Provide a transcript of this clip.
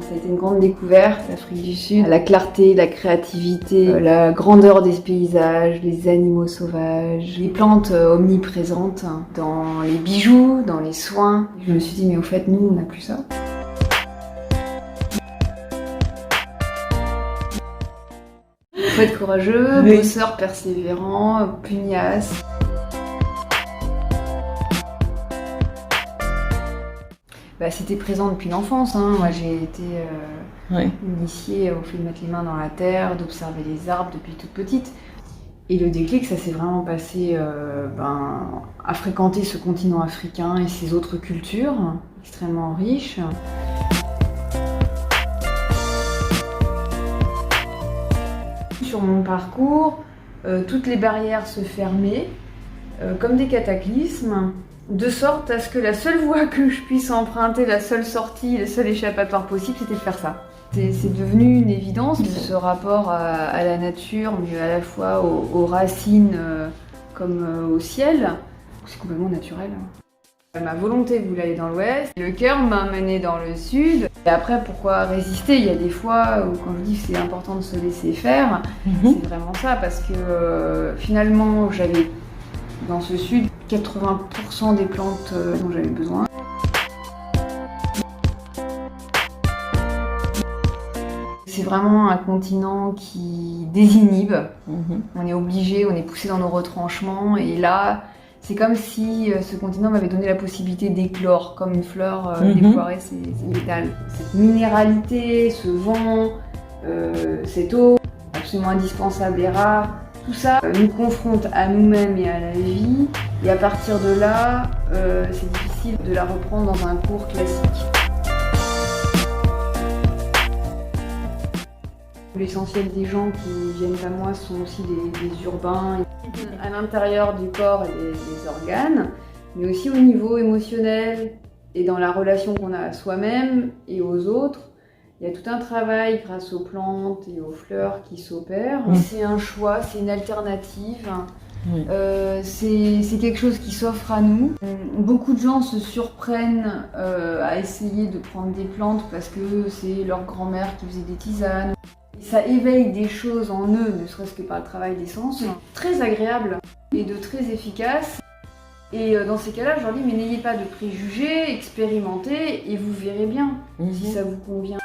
Ça a été une grande découverte, l'Afrique du Sud. La clarté, la créativité, la grandeur des paysages, les animaux sauvages, les plantes omniprésentes dans les bijoux, dans les soins. Je me suis dit, mais au fait, nous, on n'a plus ça. Faut être courageux, oui. Bosseur, persévérant, pugnace. C'était présent depuis l'enfance. Moi, j'ai été initiée au fait de mettre les mains dans la terre, d'observer les arbres depuis toute petite. Et le déclic, ça s'est vraiment passé à fréquenter ce continent africain et ses autres cultures extrêmement riches. Sur mon parcours, toutes les barrières se fermaient, comme des cataclysmes, de sorte à ce que la seule voie que je puisse emprunter, la seule sortie, le seul échappatoire possible, c'était de faire ça. C'est devenu une évidence de ce rapport à la nature, mais à la fois aux racines comme au ciel. C'est complètement naturel. Ma volonté voulait aller dans l'ouest, le cœur m'a mené dans le sud. Et après, pourquoi résister? Il y a des fois où quand je dis que c'est important de se laisser faire, c'est vraiment ça, parce que finalement, j'avais dans ce sud 80% des plantes dont j'avais besoin. C'est vraiment un continent qui désinhibe. On est obligé, on est poussé dans nos retranchements, et là, c'est comme si ce continent m'avait donné la possibilité d'éclore, comme une fleur déploierait ses pétales. Cette minéralité, ce vent, cette eau, absolument indispensable et rare, tout ça nous confronte à nous-mêmes et à la vie, et à partir de là, c'est difficile de la reprendre dans un cours classique. L'essentiel des gens qui viennent à moi sont aussi des urbains, à l'intérieur du corps et des organes, mais aussi au niveau émotionnel et dans la relation qu'on a à soi-même et aux autres. Il y a tout un travail grâce aux plantes et aux fleurs qui s'opère. C'est un choix, c'est une alternative. C'est quelque chose qui s'offre à nous. Beaucoup de gens se surprennent à essayer de prendre des plantes parce que c'est leur grand-mère qui faisait des tisanes. Ça éveille des choses en eux, ne serait-ce que par le travail des sens, très agréable et de très efficace. Et dans ces cas-là, je leur dis, mais n'ayez pas de préjugés, expérimentez et vous verrez bien si ça vous convient.